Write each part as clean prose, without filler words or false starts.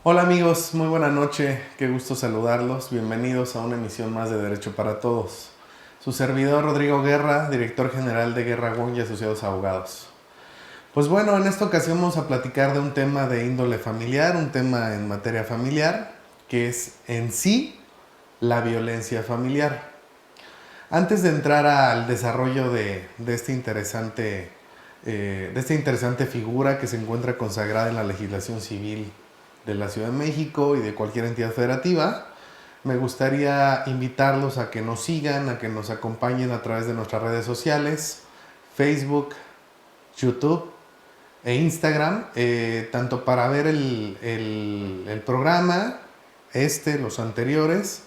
Hola amigos, muy buena noche, qué gusto saludarlos, bienvenidos a una emisión más de Derecho para Todos. Su servidor Rodrigo Guerra, director general de Guerra Wong y Asociados Abogados. Pues bueno, en esta ocasión vamos a platicar de un tema de índole familiar, un tema en materia familiar, que es en sí la violencia familiar. Antes de entrar al desarrollo de esta interesante figura que se encuentra consagrada en la legislación civil de la Ciudad de México y de cualquier entidad federativa, me gustaría invitarlos a que nos sigan, a que nos acompañen a través de nuestras redes sociales, Facebook, YouTube e Instagram, tanto para ver el programa, los anteriores,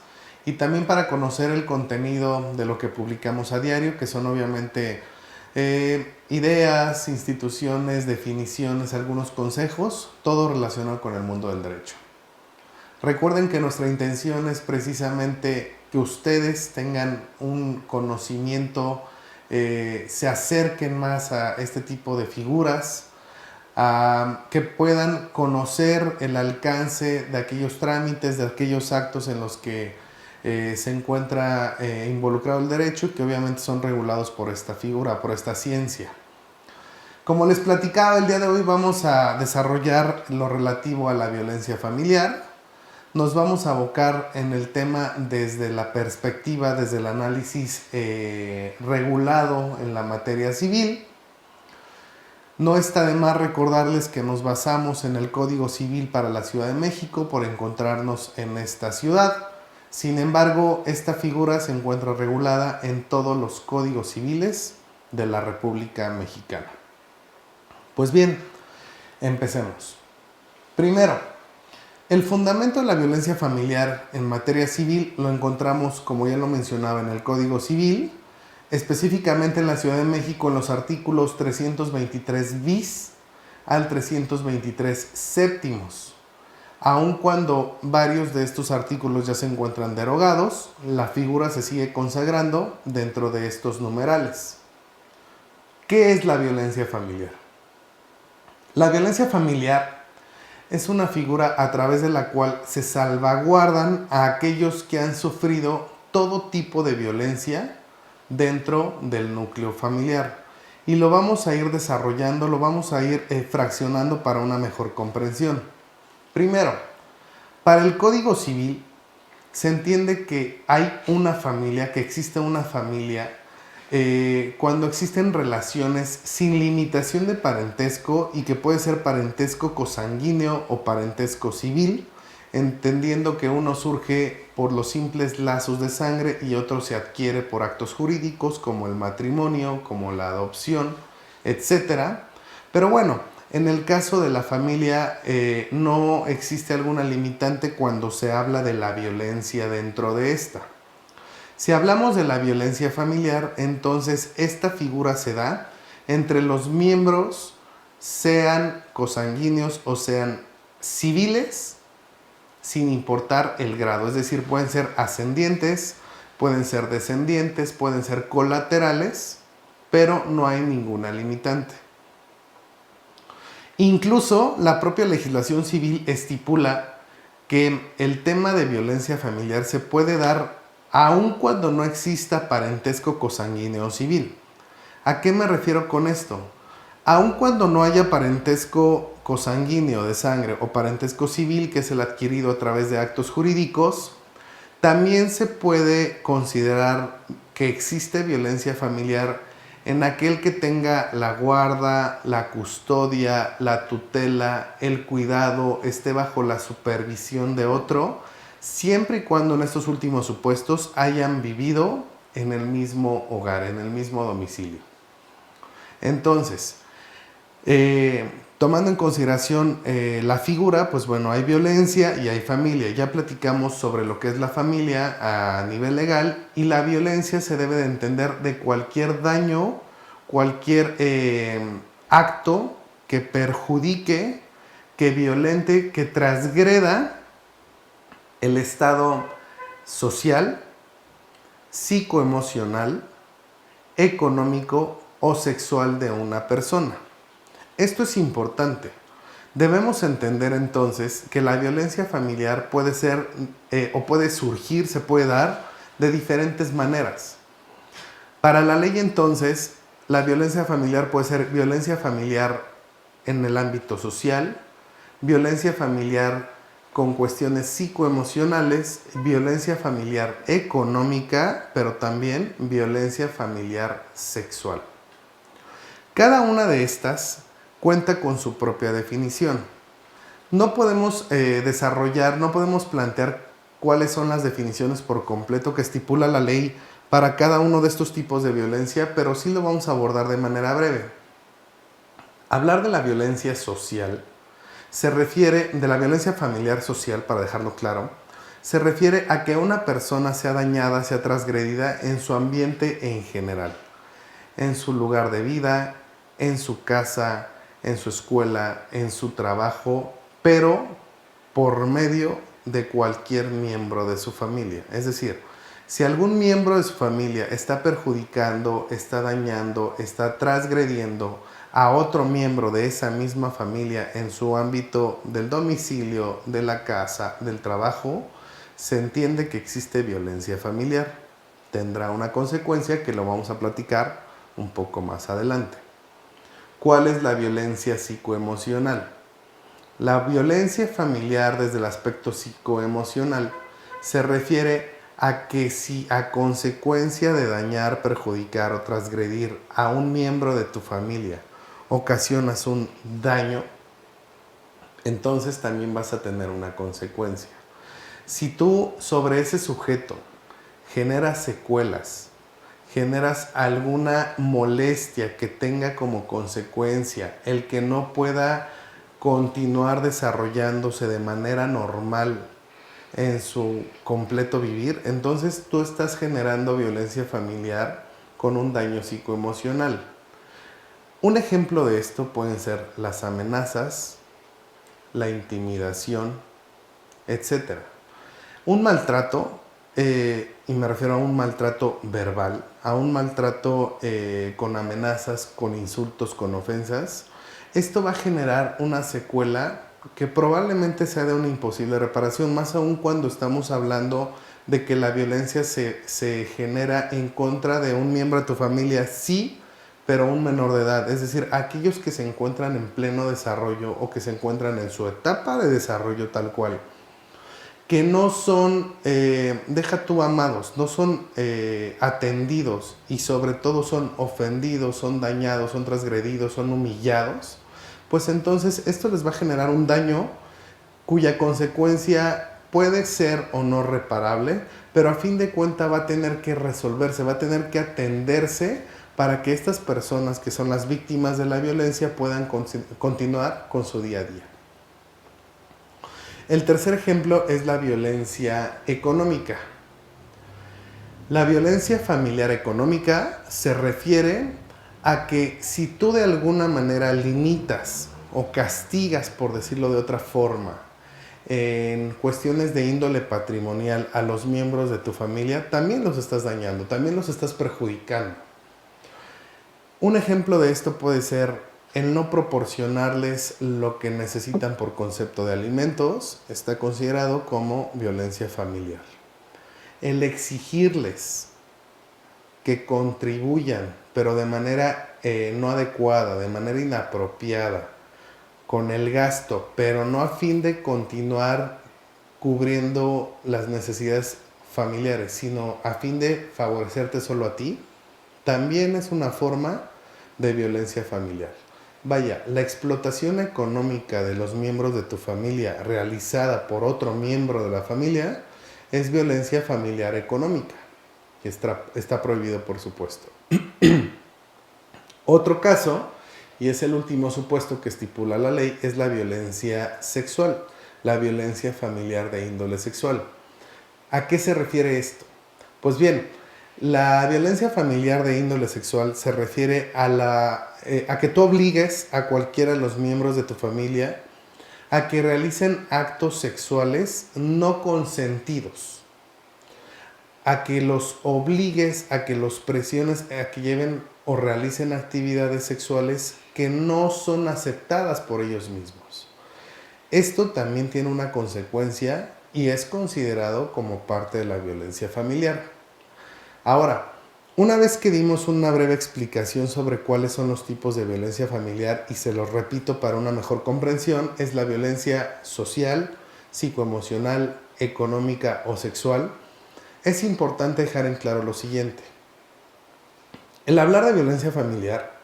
y también para conocer el contenido de lo que publicamos a diario, que son obviamente ideas, instituciones, definiciones, algunos consejos, todo relacionado con el mundo del derecho. Recuerden que nuestra intención es precisamente que ustedes tengan un conocimiento, se acerquen más a este tipo de figuras, que puedan conocer el alcance de aquellos trámites, de aquellos actos en los que se encuentra involucrado el derecho y que obviamente son regulados por esta figura, por esta ciencia. Como les platicaba, el día de hoy vamos a desarrollar lo relativo a la violencia familiar. Nos vamos a abocar en el tema desde la perspectiva, desde el análisis regulado en la materia civil. No está de más recordarles que nos basamos en el Código Civil para la Ciudad de México por encontrarnos en esta ciudad. Sin embargo, esta figura se encuentra regulada en todos los códigos civiles de la República Mexicana. Pues bien, empecemos. Primero, el fundamento de la violencia familiar en materia civil lo encontramos, como ya lo mencionaba, en el Código Civil, específicamente en la Ciudad de México en los artículos 323 bis al 323 séptimos. Aun cuando varios de estos artículos ya se encuentran derogados, la figura se sigue consagrando dentro de estos numerales. ¿Qué es la violencia familiar? La violencia familiar es una figura a través de la cual se salvaguardan a aquellos que han sufrido todo tipo de violencia dentro del núcleo familiar. Y lo vamos a ir desarrollando, lo vamos a ir fraccionando para una mejor comprensión. Primero, para el Código Civil se entiende que hay una familia, que existe una familia cuando existen relaciones sin limitación de parentesco y que puede ser parentesco cosanguíneo o parentesco civil, entendiendo que uno surge por los simples lazos de sangre y otro se adquiere por actos jurídicos como el matrimonio, como la adopción, etc. Pero bueno, en el caso de la familia no existe alguna limitante cuando se habla de la violencia dentro de esta. Si hablamos de la violencia familiar, entonces esta figura se da entre los miembros, sean cosanguíneos o sean civiles, sin importar el grado. Es decir, pueden ser ascendientes, pueden ser descendientes, pueden ser colaterales, pero no hay ninguna limitante. Incluso la propia legislación civil estipula que el tema de violencia familiar se puede dar aun cuando no exista parentesco cosanguíneo civil. ¿A qué me refiero con esto? Aun cuando no haya parentesco cosanguíneo de sangre o parentesco civil, que es el adquirido a través de actos jurídicos, también se puede considerar que existe violencia familiar en aquel que tenga la guarda, la custodia, la tutela, el cuidado, esté bajo la supervisión de otro, siempre y cuando en estos últimos supuestos hayan vivido en el mismo hogar, en el mismo domicilio. Entonces, tomando en consideración la figura, pues bueno, hay violencia y hay familia. Ya platicamos sobre lo que es la familia a nivel legal, y la violencia se debe de entender de cualquier daño, cualquier acto que perjudique, que violente, que transgreda el estado social, psicoemocional, económico o sexual de una persona. Esto es importante. Debemos entender entonces que la violencia familiar puede ser o puede surgir, se puede dar de diferentes maneras. Para la ley entonces, la violencia familiar puede ser violencia familiar en el ámbito social, violencia familiar con cuestiones psicoemocionales, violencia familiar económica, pero también violencia familiar sexual. Cada una de estas cuenta con su propia definición. No podemos no podemos plantear cuáles son las definiciones por completo que estipula la ley para cada uno de estos tipos de violencia, pero sí lo vamos a abordar de manera breve. Hablar de la violencia social se refiere, de la violencia familiar social, para dejarlo claro, se refiere a que una persona sea dañada, sea transgredida en su ambiente en general, en su lugar de vida, en su casa, en su escuela, en su trabajo, pero por medio de cualquier miembro de su familia. Es decir, si algún miembro de su familia está perjudicando, está dañando, está transgrediendo a otro miembro de esa misma familia en su ámbito del domicilio, de la casa, del trabajo, se entiende que existe violencia familiar. Tendrá una consecuencia que lo vamos a platicar un poco más adelante. ¿Cuál es la violencia psicoemocional? La violencia familiar desde el aspecto psicoemocional se refiere a que si a consecuencia de dañar, perjudicar o transgredir a un miembro de tu familia ocasionas un daño, entonces también vas a tener una consecuencia. Si tú sobre ese sujeto generas secuelas, generas alguna molestia que tenga como consecuencia el que no pueda continuar desarrollándose de manera normal en su completo vivir, entonces tú estás generando violencia familiar con un daño psicoemocional. Un ejemplo de esto pueden ser las amenazas, la intimidación, etc. Un maltrato, y me refiero a un maltrato verbal, a un maltrato con amenazas, con insultos, con ofensas, esto va a generar una secuela que probablemente sea de una imposible reparación, más aún cuando estamos hablando de que la violencia se genera en contra de un miembro de tu familia, sí, pero un menor de edad, es decir, aquellos que se encuentran en pleno desarrollo o que se encuentran en su etapa de desarrollo tal cual, que no son, deja tú amados, no son atendidos y sobre todo son ofendidos, son dañados, son transgredidos, son humillados, pues entonces esto les va a generar un daño cuya consecuencia puede ser o no reparable, pero a fin de cuentas va a tener que resolverse, va a tener que atenderse para que estas personas que son las víctimas de la violencia puedan continuar con su día a día. El tercer ejemplo es la violencia económica. La violencia familiar económica se refiere a que si tú de alguna manera limitas o castigas, por decirlo de otra forma, en cuestiones de índole patrimonial a los miembros de tu familia, también los estás dañando, también los estás perjudicando. Un ejemplo de esto puede ser el no proporcionarles lo que necesitan por concepto de alimentos, está considerado como violencia familiar. El exigirles que contribuyan, pero de manera no adecuada, de manera inapropiada, con el gasto, pero no a fin de continuar cubriendo las necesidades familiares, sino a fin de favorecerte solo a ti, también es una forma de violencia familiar. Vaya, la explotación económica de los miembros de tu familia realizada por otro miembro de la familia es violencia familiar económica, que está prohibido, por supuesto. Otro caso, y es el último supuesto que estipula la ley, es la violencia sexual, la violencia familiar de índole sexual. ¿A qué se refiere esto? Pues bien, la violencia familiar de índole sexual se refiere a que tú obligues a cualquiera de los miembros de tu familia a que realicen actos sexuales no consentidos, a que los obligues, a que los presiones, a que lleven o realicen actividades sexuales que no son aceptadas por ellos mismos. Esto también tiene una consecuencia y es considerado como parte de la violencia familiar. Ahora, una vez que dimos una breve explicación sobre cuáles son los tipos de violencia familiar, y se los repito para una mejor comprensión, es la violencia social, psicoemocional, económica o sexual, es importante dejar en claro lo siguiente. El hablar de violencia familiar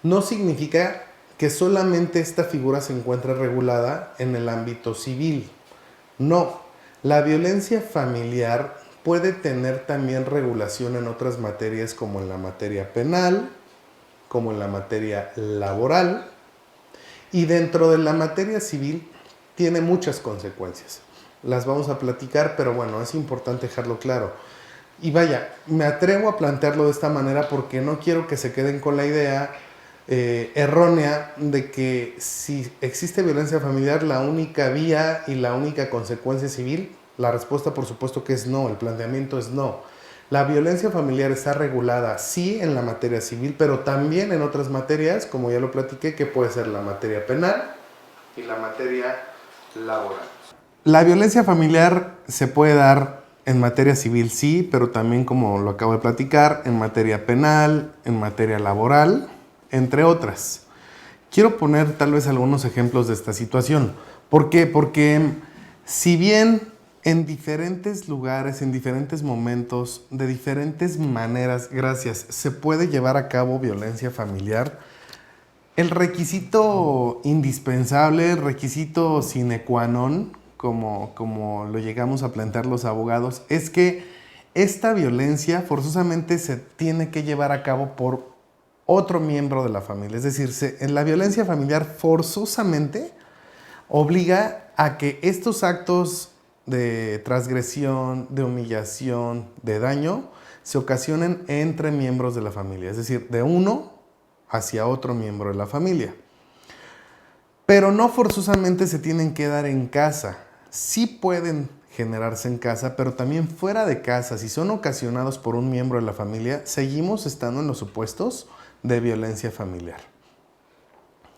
no significa que solamente esta figura se encuentre regulada en el ámbito civil. No, la violencia familiar puede tener también regulación en otras materias, como en la materia penal, como en la materia laboral, y dentro de la materia civil tiene muchas consecuencias. Las vamos a platicar, pero bueno, es importante dejarlo claro. Y vaya, me atrevo a plantearlo de esta manera porque no quiero que se queden con la idea errónea de que si existe violencia familiar, la única vía y la única consecuencia civil. La respuesta, por supuesto, que es no. El planteamiento es no. La violencia familiar está regulada, sí, en la materia civil, pero también en otras materias, como ya lo platiqué, que puede ser la materia penal y la materia laboral. La violencia familiar se puede dar en materia civil, sí, pero también, como lo acabo de platicar, en materia penal, en materia laboral, entre otras. Quiero poner tal vez algunos ejemplos de esta situación. ¿Por qué? Porque si bien en diferentes lugares, en diferentes momentos, de diferentes maneras, se puede llevar a cabo violencia familiar, el requisito indispensable, el requisito sine qua non, como lo llegamos a plantear los abogados, es que esta violencia forzosamente se tiene que llevar a cabo por otro miembro de la familia. Es decir, en la violencia familiar forzosamente obliga a que estos actos de transgresión, de humillación, de daño, se ocasionen entre miembros de la familia. Es decir, de uno hacia otro miembro de la familia. Pero no forzosamente se tienen que dar en casa. Sí pueden generarse en casa, pero también fuera de casa. Si son ocasionados por un miembro de la familia, seguimos estando en los supuestos de violencia familiar.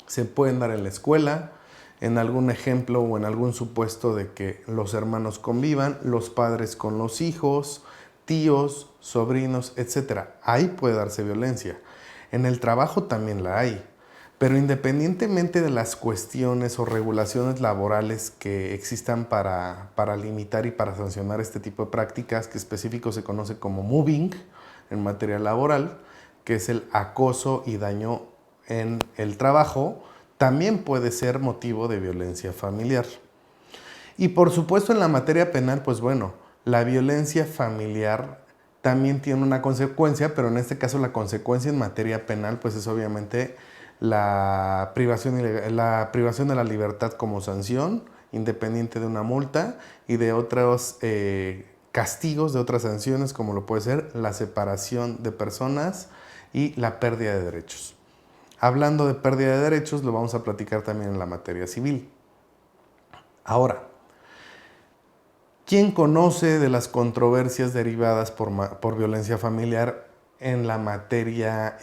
Se pueden dar en la escuela, en algún ejemplo o en algún supuesto de que los hermanos convivan, los padres con los hijos, tíos, sobrinos, etc. Ahí puede darse violencia. En el trabajo también la hay. Pero independientemente de las cuestiones o regulaciones laborales que existan para limitar y para sancionar este tipo de prácticas, que específico se conoce como mobbing en materia laboral, que es el acoso y daño en el trabajo, también puede ser motivo de violencia familiar. Y por supuesto en la materia penal, pues bueno, la violencia familiar también tiene una consecuencia, pero en este caso la consecuencia en materia penal pues es obviamente la privación de la libertad como sanción, independiente de una multa y de otros castigos, de otras sanciones, como lo puede ser la separación de personas y la pérdida de derechos. Hablando de pérdida de derechos, lo vamos a platicar también en la materia civil. Ahora, ¿quién conoce de las controversias derivadas por violencia familiar en la materia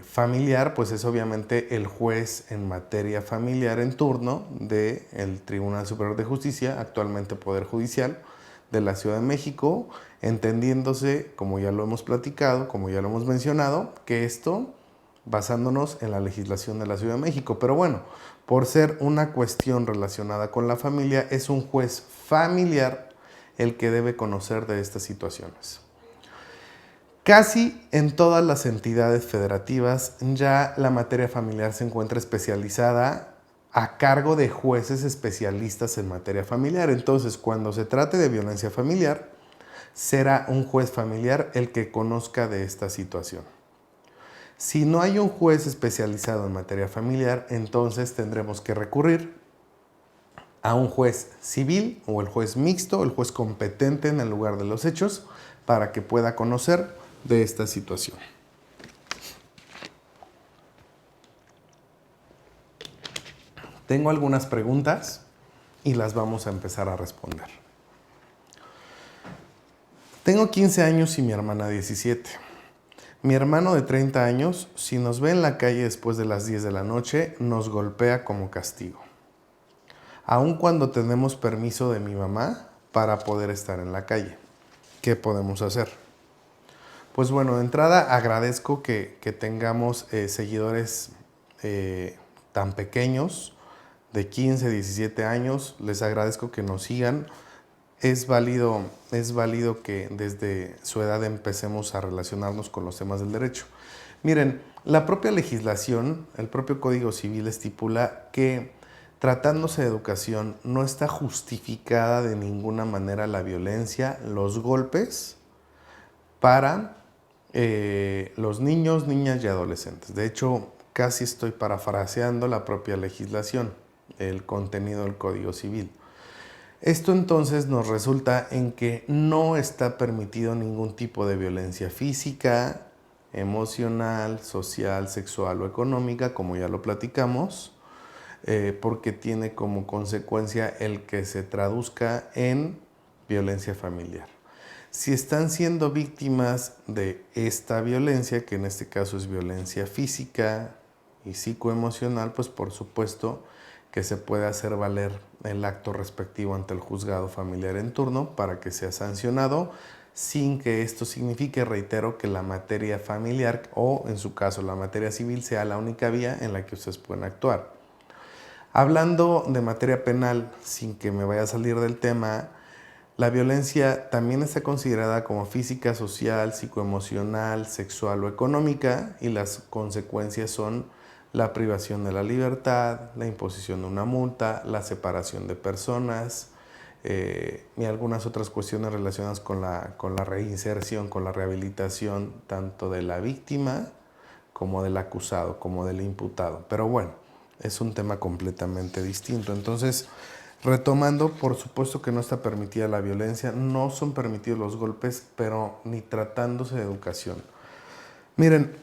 familiar? Pues es obviamente el juez en materia familiar en turno del Tribunal Superior de Justicia, actualmente Poder Judicial de la Ciudad de México, entendiéndose, como ya lo hemos platicado, como ya lo hemos mencionado, que esto basándonos en la legislación de la Ciudad de México. Pero bueno, por ser una cuestión relacionada con la familia, es un juez familiar el que debe conocer de estas situaciones. Casi en todas las entidades federativas ya la materia familiar se encuentra especializada a cargo de jueces especialistas en materia familiar. Entonces, cuando se trate de violencia familiar, será un juez familiar el que conozca de esta situación. Si no hay un juez especializado en materia familiar, entonces tendremos que recurrir a un juez civil o el juez mixto, el juez competente en el lugar de los hechos, para que pueda conocer de esta situación. Tengo algunas preguntas y las vamos a empezar a responder. Tengo 15 años y mi hermana 17. Mi hermano de 30 años, si nos ve en la calle después de las 10 de la noche, nos golpea como castigo. aun cuando tenemos permiso de mi mamá para poder estar en la calle. ¿Qué podemos hacer? Pues bueno, de entrada agradezco que tengamos seguidores tan pequeños, de 15, 17 años. Les agradezco que nos sigan. Es válido que desde su edad empecemos a relacionarnos con los temas del derecho. Miren, la propia legislación, el propio Código Civil estipula que tratándose de educación no está justificada de ninguna manera la violencia, los golpes para los niños, niñas y adolescentes. De hecho, casi estoy parafraseando la propia legislación, el contenido del Código Civil. Esto entonces nos resulta en que no está permitido ningún tipo de violencia física, emocional, social, sexual o económica, como ya lo platicamos, porque tiene como consecuencia el que se traduzca en violencia familiar. Si están siendo víctimas de esta violencia, que en este caso es violencia física y psicoemocional, pues por supuesto que se puede hacer valer el acto respectivo ante el juzgado familiar en turno para que sea sancionado, sin que esto signifique, reitero, que la materia familiar o en su caso la materia civil sea la única vía en la que ustedes pueden actuar. Hablando de materia penal, sin que me vaya a salir del tema, la violencia también está considerada como física, social, psicoemocional, sexual o económica, y las consecuencias son la privación de la libertad, la imposición de una multa, la separación de personas y algunas otras cuestiones relacionadas con la reinserción, con la rehabilitación tanto de la víctima como del acusado, como del imputado. Pero bueno, es un tema completamente distinto. Entonces, retomando, por supuesto que no está permitida la violencia, no son permitidos los golpes, pero ni tratándose de educación. Miren,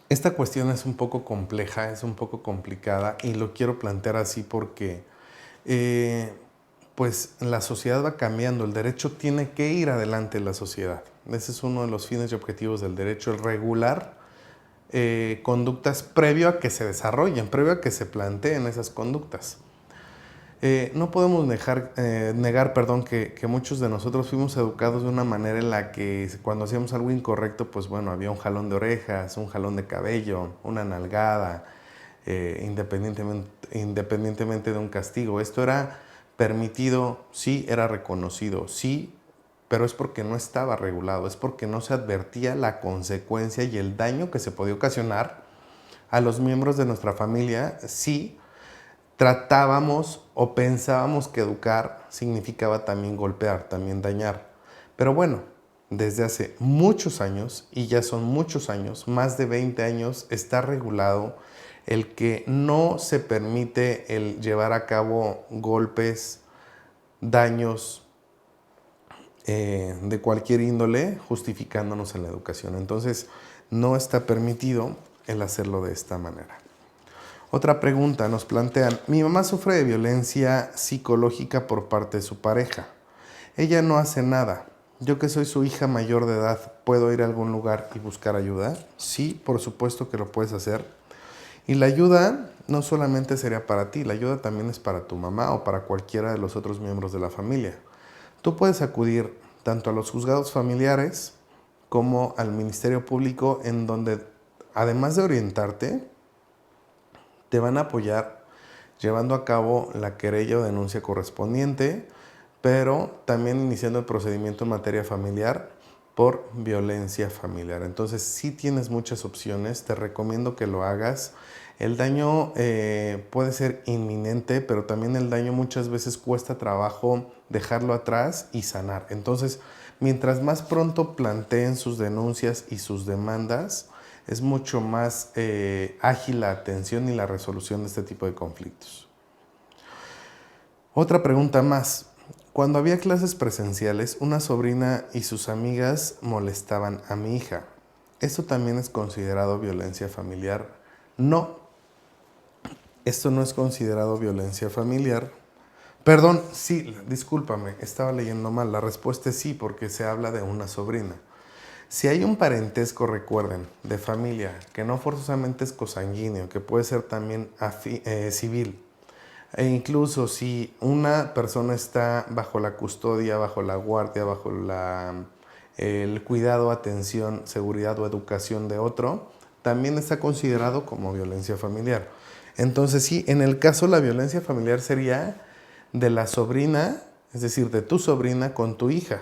esta cuestión es un poco compleja, es un poco complicada y lo quiero plantear así porque pues la sociedad va cambiando, el derecho tiene que ir adelante en la sociedad. Ese es uno de los fines y objetivos del derecho, el regular conductas previo a que se desarrollen, previo a que se planteen esas conductas. No podemos negar que muchos de nosotros fuimos educados de una manera en la que cuando hacíamos algo incorrecto, pues bueno, había un jalón de orejas, un jalón de cabello, una nalgada, independientemente de un castigo. Esto era permitido, sí, era reconocido, sí, pero es porque no estaba regulado, es porque no se advertía la consecuencia y el daño que se podía ocasionar a los miembros de nuestra familia si tratábamos o pensábamos que educar significaba también golpear, también dañar. Pero bueno, desde hace muchos años, y ya son muchos años, más de 20 años, está regulado el que no se permite el llevar a cabo golpes, daños de cualquier índole, justificándonos en la educación. Entonces, no está permitido el hacerlo de esta manera. Otra pregunta nos plantean, mi mamá sufre de violencia psicológica por parte de su pareja. Ella no hace nada. Yo que soy su hija mayor de edad, ¿puedo ir a algún lugar y buscar ayuda? Sí, por supuesto que lo puedes hacer. Y la ayuda no solamente sería para ti, la ayuda también es para tu mamá o para cualquiera de los otros miembros de la familia. Tú puedes acudir tanto a los juzgados familiares como al Ministerio Público, en donde, además de orientarte, te van a apoyar llevando a cabo la querella o denuncia correspondiente, pero también iniciando el procedimiento en materia familiar por violencia familiar. Entonces, sí tienes muchas opciones, te recomiendo que lo hagas. El daño puede ser inminente, pero también el daño muchas veces cuesta trabajo dejarlo atrás y sanar. Entonces, mientras más pronto planteen sus denuncias y sus demandas, es mucho más ágil la atención y la resolución de este tipo de conflictos. Otra pregunta más. Cuando había clases presenciales, una sobrina y sus amigas molestaban a mi hija. ¿Esto también es considerado violencia familiar? No, esto no es considerado violencia familiar. Perdón, sí, discúlpame, estaba leyendo mal. La respuesta es sí, porque se habla de una sobrina. Si hay un parentesco, recuerden, de familia, que no forzosamente es cosanguíneo, que puede ser también civil, E incluso si una persona está bajo la custodia, bajo la guardia, bajo el cuidado, atención, seguridad o educación de otro, también está considerado como violencia familiar. Entonces sí, en el caso la violencia familiar sería de la sobrina, es decir, de tu sobrina con tu hija,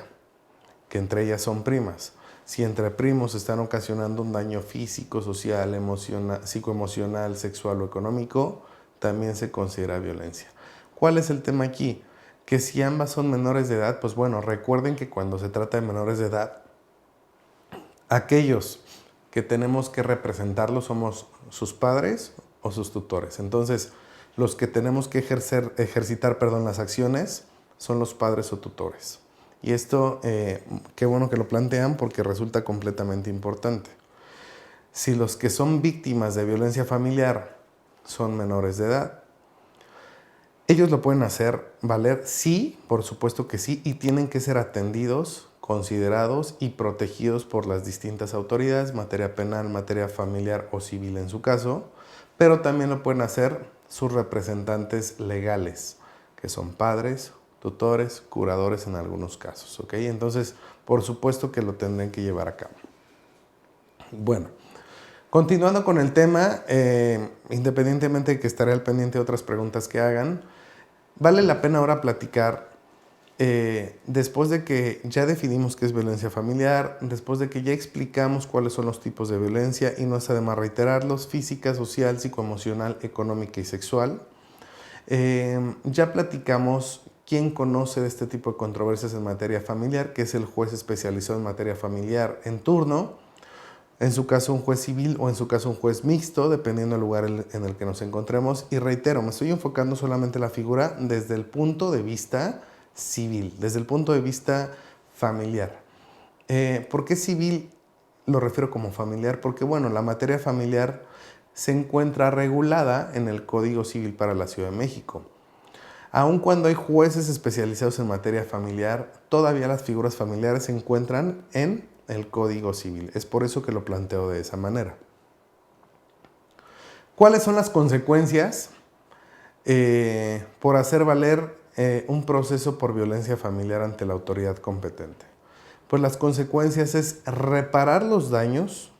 que entre ellas son primas. Si entre primos están ocasionando un daño físico, social, emocional, psicoemocional, sexual o económico, también se considera violencia. ¿Cuál es el tema aquí? Que si ambas son menores de edad, pues bueno, recuerden que cuando se trata de menores de edad, aquellos que tenemos que representarlos somos sus padres o sus tutores. Entonces, los que tenemos que ejercitar las acciones son los padres o tutores. Y esto, qué bueno que lo plantean porque resulta completamente importante. Si los que son víctimas de violencia familiar son menores de edad, ellos lo pueden hacer valer, sí, por supuesto que sí, y tienen que ser atendidos, considerados y protegidos por las distintas autoridades, materia penal, materia familiar o civil en su caso, pero también lo pueden hacer sus representantes legales, que son padres, tutores, curadores en algunos casos, ¿ok? Entonces, por supuesto que lo tendrán que llevar a cabo. Bueno, continuando con el tema, independientemente de que estaré al pendiente de otras preguntas que hagan, vale la pena ahora platicar, después de que ya definimos qué es violencia familiar, después de que ya explicamos cuáles son los tipos de violencia, y no es además reiterarlos: física, social, psicoemocional, económica y sexual. Ya platicamos quién conoce de este tipo de controversias en materia familiar, que es el juez especializado en materia familiar en turno, en su caso un juez civil o en su caso un juez mixto, dependiendo del lugar en el que nos encontremos. Y reitero, me estoy enfocando solamente en la figura desde el punto de vista civil, desde el punto de vista familiar. ¿Por qué civil lo refiero como familiar? Porque bueno, la materia familiar se encuentra regulada en el Código Civil para la Ciudad de México. Aun cuando hay jueces especializados en materia familiar, todavía las figuras familiares se encuentran en el Código Civil. Es por eso que lo planteo de esa manera. ¿Cuáles son las consecuencias por hacer valer un proceso por violencia familiar ante la autoridad competente? Pues las consecuencias es reparar los daños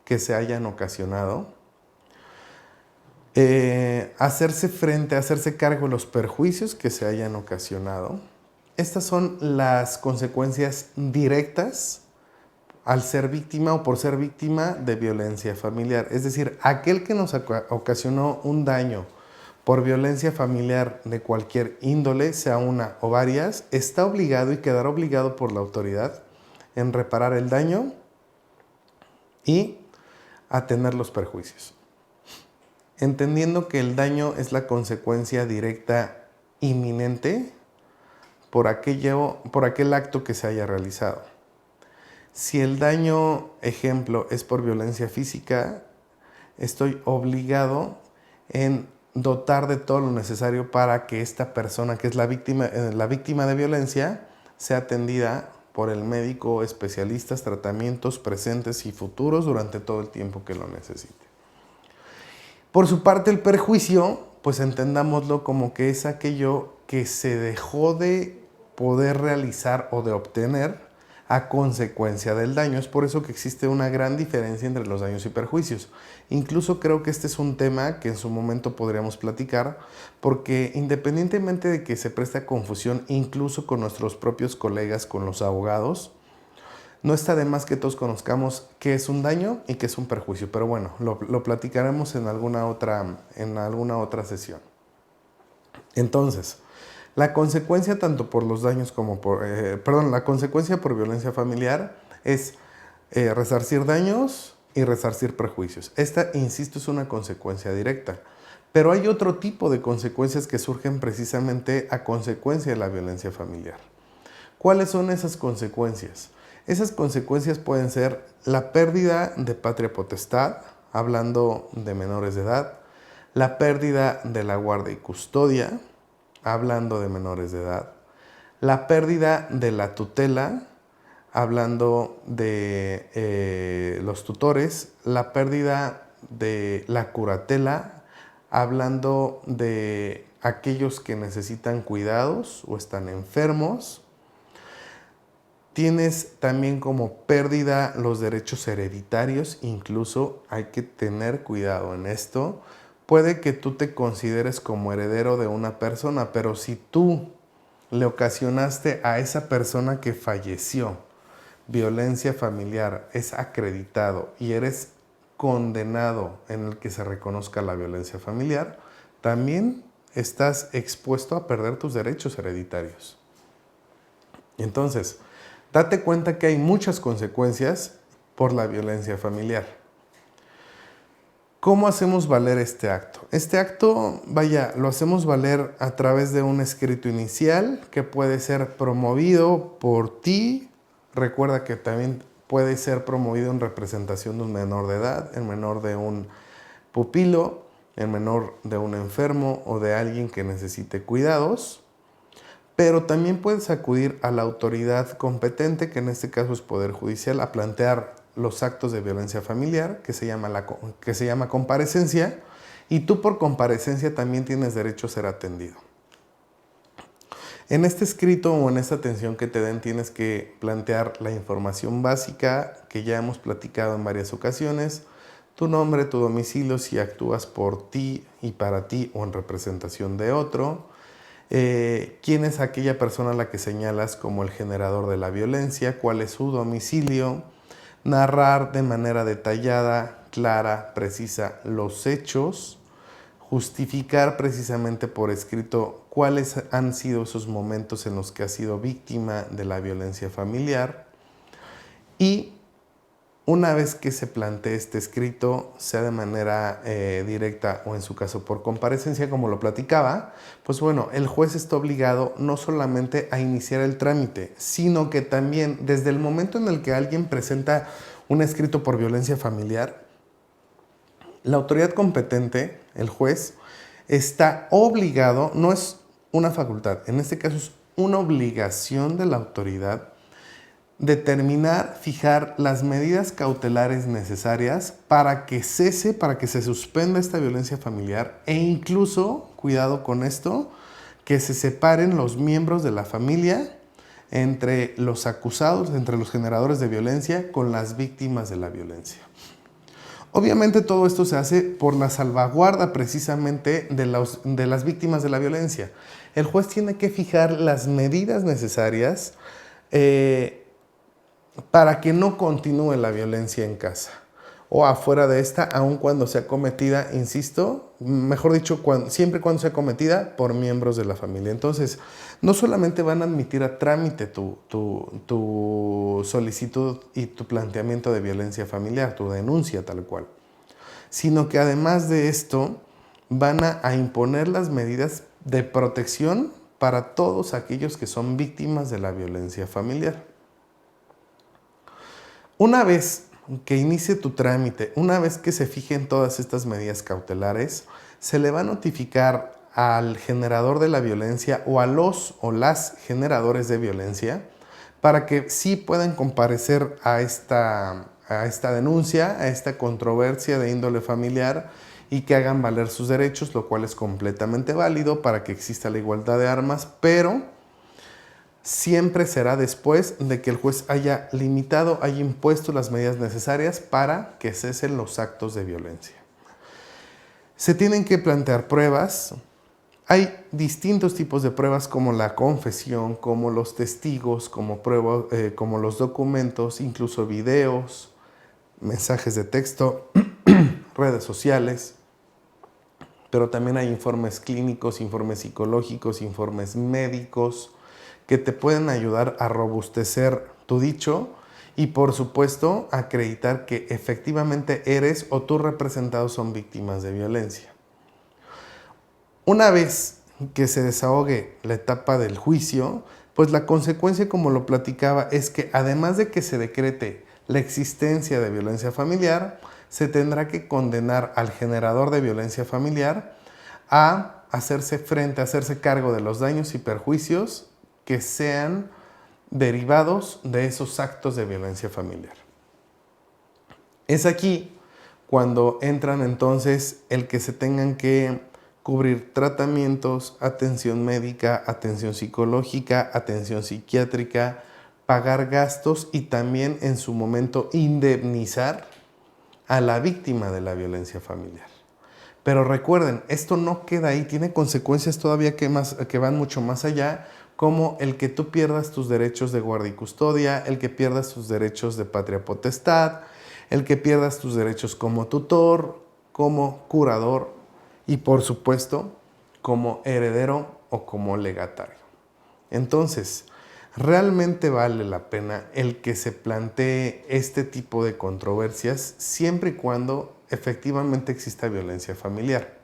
que se hayan ocasionado, hacerse cargo de los perjuicios que se hayan ocasionado. Estas son las consecuencias directas al ser víctima o por ser víctima de violencia familiar. Es decir, aquel que nos ocasionó un daño por violencia familiar de cualquier índole, sea una o varias, está obligado y quedará obligado por la autoridad en reparar el daño y atener los perjuicios, entendiendo que el daño es la consecuencia directa inminente por aquel acto que se haya realizado. Si el daño, ejemplo, es por violencia física, estoy obligado en dotar de todo lo necesario para que esta persona, que es la víctima de violencia, sea atendida por el médico, especialistas, tratamientos presentes y futuros durante todo el tiempo que lo necesite. Por su parte, el perjuicio, pues entendámoslo como que es aquello que se dejó de poder realizar o de obtener a consecuencia del daño. Es por eso que existe una gran diferencia entre los daños y perjuicios. Incluso creo que este es un tema que en su momento podríamos platicar, porque independientemente de que se preste a confusión, incluso con nuestros propios colegas, con los abogados, no está de más que todos conozcamos qué es un daño y qué es un perjuicio. Pero bueno, lo platicaremos en alguna otra sesión. Entonces, la consecuencia tanto por los daños como la consecuencia por violencia familiar es resarcir daños y resarcir perjuicios. Esta, insisto, es una consecuencia directa. Pero hay otro tipo de consecuencias que surgen precisamente a consecuencia de la violencia familiar. ¿Cuáles son esas consecuencias? Esas consecuencias pueden ser la pérdida de patria potestad, hablando de menores de edad, la pérdida de la guardia y custodia, hablando de menores de edad, la pérdida de la tutela, hablando de los tutores, la pérdida de la curatela, hablando de aquellos que necesitan cuidados o están enfermos. Tienes también como pérdida los derechos hereditarios, incluso hay que tener cuidado en esto. Puede que tú te consideres como heredero de una persona, pero si tú le ocasionaste a esa persona que falleció violencia familiar, es acreditado y eres condenado en el que se reconozca la violencia familiar, también estás expuesto a perder tus derechos hereditarios. Entonces, date cuenta que hay muchas consecuencias por la violencia familiar. ¿Cómo hacemos valer este acto? Este acto, lo hacemos valer a través de un escrito inicial que puede ser promovido por ti. Recuerda que también puede ser promovido en representación de un menor de edad, en menor de un pupilo, en menor de un enfermo o de alguien que necesite cuidados. Pero también puedes acudir a la autoridad competente, que en este caso es Poder Judicial, a plantear los actos de violencia familiar, que se llama comparecencia, y tú por comparecencia también tienes derecho a ser atendido. En este escrito o en esta atención que te den tienes que plantear la información básica que ya hemos platicado en varias ocasiones, tu nombre, tu domicilio, si actúas por ti y para ti o en representación de otro, quién es aquella persona a la que señalas como el generador de la violencia, cuál es su domicilio, narrar de manera detallada, clara, precisa los hechos, justificar precisamente por escrito cuáles han sido esos momentos en los que has sido víctima de la violencia familiar y una vez que se plantee este escrito, sea de manera directa o en su caso por comparecencia, como lo platicaba, pues bueno, el juez está obligado no solamente a iniciar el trámite, sino que también desde el momento en el que alguien presenta un escrito por violencia familiar, la autoridad competente, el juez, está obligado, no es una facultad, en este caso es una obligación de la autoridad, determinar, fijar las medidas cautelares necesarias para que cese, para que se suspenda esta violencia familiar e incluso, cuidado con esto, que se separen los miembros de la familia entre los acusados, entre los generadores de violencia con las víctimas de la violencia. Obviamente todo esto se hace por la salvaguarda precisamente de las víctimas de la violencia. El juez tiene que fijar las medidas necesarias para que no continúe la violencia en casa o afuera de esta, aun cuando sea cometida, insisto, mejor dicho, siempre cuando sea cometida por miembros de la familia. Entonces, no solamente van a admitir a trámite tu solicitud y tu planteamiento de violencia familiar, tu denuncia tal cual, sino que además de esto, van a imponer las medidas de protección para todos aquellos que son víctimas de la violencia familiar. Una vez que inicie tu trámite, una vez que se fijen todas estas medidas cautelares, se le va a notificar al generador de la violencia o a los o las generadores de violencia para que sí puedan comparecer a esta denuncia, a esta controversia de índole familiar y que hagan valer sus derechos, lo cual es completamente válido para que exista la igualdad de armas, pero siempre será después de que el juez haya limitado, haya impuesto las medidas necesarias para que cesen los actos de violencia. Se tienen que plantear pruebas. Hay distintos tipos de pruebas como la confesión, como los testigos, como los documentos, incluso videos, mensajes de texto, redes sociales, pero también hay informes clínicos, informes psicológicos, informes médicos, que te pueden ayudar a robustecer tu dicho y, por supuesto, acreditar que efectivamente eres o tus representados son víctimas de violencia. Una vez que se desahogue la etapa del juicio, pues la consecuencia, como lo platicaba, es que además de que se decrete la existencia de violencia familiar, se tendrá que condenar al generador de violencia familiar a hacerse cargo de los daños y perjuicios que sean derivados de esos actos de violencia familiar. Es aquí cuando entran entonces el que se tengan que cubrir tratamientos, atención médica, atención psicológica, atención psiquiátrica, pagar gastos y también en su momento indemnizar a la víctima de la violencia familiar. Pero recuerden, esto no queda ahí, tiene consecuencias todavía que van mucho más allá, como el que tú pierdas tus derechos de guardia y custodia, el que pierdas tus derechos de patria potestad, el que pierdas tus derechos como tutor, como curador y por supuesto como heredero o como legatario. Entonces, realmente vale la pena el que se plantee este tipo de controversias siempre y cuando efectivamente exista violencia familiar.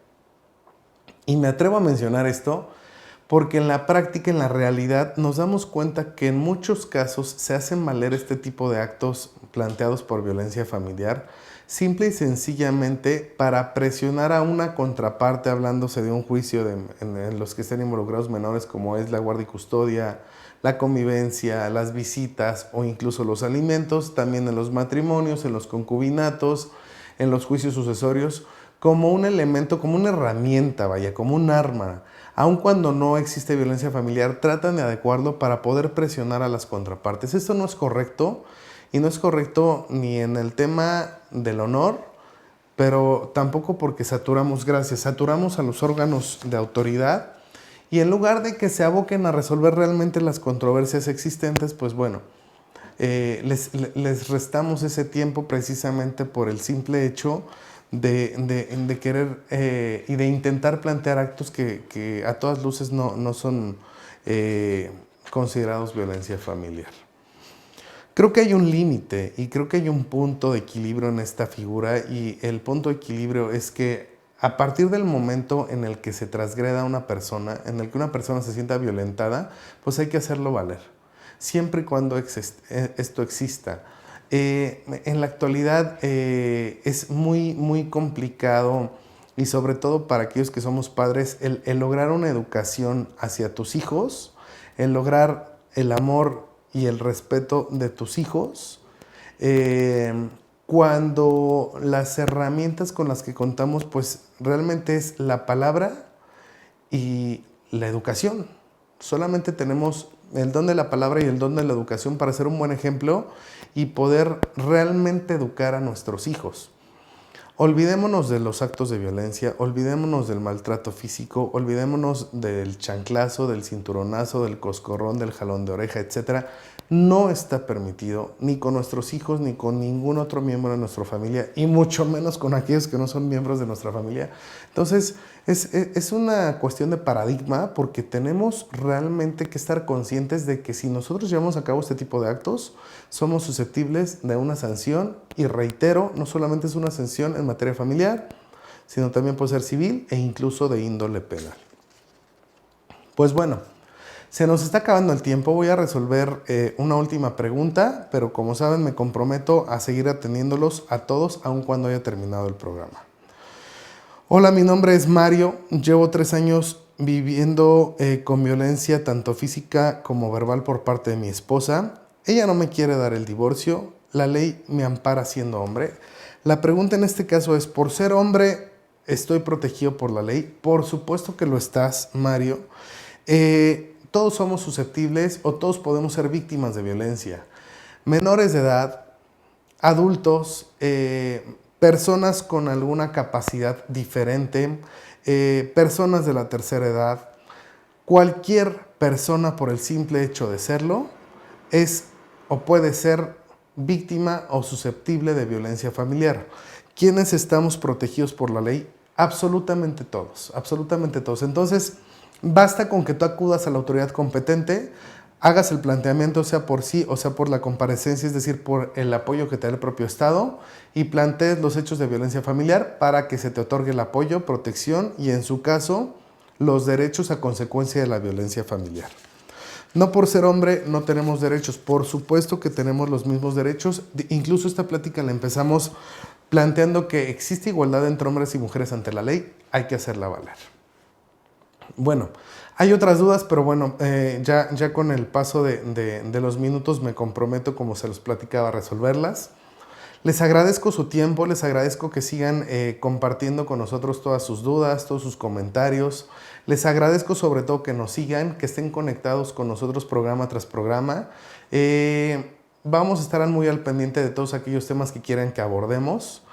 Y me atrevo a mencionar esto porque en la práctica, en la realidad, nos damos cuenta que en muchos casos se hacen valer este tipo de actos planteados por violencia familiar, simple y sencillamente para presionar a una contraparte, hablándose de un juicio en los que estén involucrados menores, como es la guardia y custodia, la convivencia, las visitas o incluso los alimentos, también en los matrimonios, en los concubinatos, en los juicios sucesorios, como un elemento, como una herramienta, vaya, como un arma. Aun cuando no existe violencia familiar, tratan de adecuarlo para poder presionar a las contrapartes. Esto no es correcto, y no es correcto ni en el tema del honor, pero tampoco porque saturamos a los órganos de autoridad, y en lugar de que se aboquen a resolver realmente las controversias existentes, pues bueno, les restamos ese tiempo precisamente por el simple hecho de querer y de intentar plantear actos que a todas luces no son considerados violencia familiar. Creo que hay un límite y creo que hay un punto de equilibrio en esta figura, y el punto de equilibrio es que a partir del momento en el que se transgreda a una persona, en el que una persona se sienta violentada, pues hay que hacerlo valer, siempre y cuando esto exista. En la actualidad es muy complicado, y sobre todo para aquellos que somos padres, el lograr una educación hacia tus hijos, el lograr el amor y el respeto de tus hijos, cuando las herramientas con las que contamos pues realmente es la palabra y la educación. Solamente tenemos el don de la palabra y el don de la educación para ser un buen ejemplo y poder realmente educar a nuestros hijos. Olvidémonos de los actos de violencia, olvidémonos del maltrato físico, olvidémonos del chanclazo, del cinturonazo, del coscorrón, del jalón de oreja, etc. No está permitido ni con nuestros hijos ni con ningún otro miembro de nuestra familia, y mucho menos con aquellos que no son miembros de nuestra familia. Entonces, es una cuestión de paradigma, porque tenemos realmente que estar conscientes de que si nosotros llevamos a cabo este tipo de actos, somos susceptibles de una sanción, y reitero, no solamente es una sanción en materia familiar, sino también puede ser civil e incluso de índole penal. Pues bueno, se nos está acabando el tiempo. Voy a resolver una última pregunta, pero como saben me comprometo a seguir atendiéndolos a todos aun cuando haya terminado el programa. Hola, mi nombre es Mario, llevo 3 años viviendo con violencia tanto física como verbal por parte de mi esposa. Ella no me quiere dar el divorcio, la ley me ampara siendo hombre. La pregunta en este caso es, ¿por ser hombre estoy protegido por la ley? Por supuesto que lo estás, Mario. Todos somos susceptibles o todos podemos ser víctimas de violencia. Menores de edad, adultos, personas con alguna capacidad diferente, personas de la tercera edad, cualquier persona por el simple hecho de serlo es o puede ser víctima o susceptible de violencia familiar. ¿Quiénes estamos protegidos por la ley? Absolutamente todos, absolutamente todos. Entonces, basta con que tú acudas a la autoridad competente, hagas el planteamiento, sea por sí o sea por la comparecencia, es decir, por el apoyo que te da el propio Estado, y plantees los hechos de violencia familiar para que se te otorgue el apoyo, protección y, en su caso, los derechos a consecuencia de la violencia familiar. No por ser hombre no tenemos derechos, por supuesto que tenemos los mismos derechos. Incluso esta plática la empezamos planteando que existe igualdad entre hombres y mujeres ante la ley, hay que hacerla valer. Bueno, hay otras dudas, pero bueno, ya con el paso de los minutos me comprometo, como se los platicaba, a resolverlas. Les agradezco su tiempo, les agradezco que sigan compartiendo con nosotros todas sus dudas, todos sus comentarios. Les agradezco sobre todo que nos sigan, que estén conectados con nosotros programa tras programa. Vamos a estar muy al pendiente de todos aquellos temas que quieran que abordemos.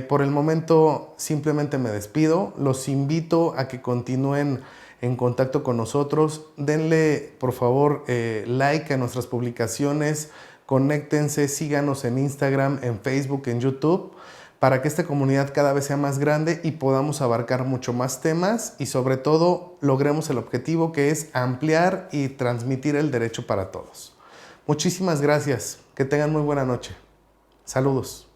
Por el momento simplemente me despido. Los invito a que continúen en contacto con nosotros. Denle por favor like a nuestras publicaciones. Conéctense, síganos en Instagram, en Facebook, en YouTube, para que esta comunidad cada vez sea más grande y podamos abarcar mucho más temas y sobre todo logremos el objetivo que es ampliar y transmitir el derecho para todos. Muchísimas gracias. Que tengan muy buena noche. Saludos.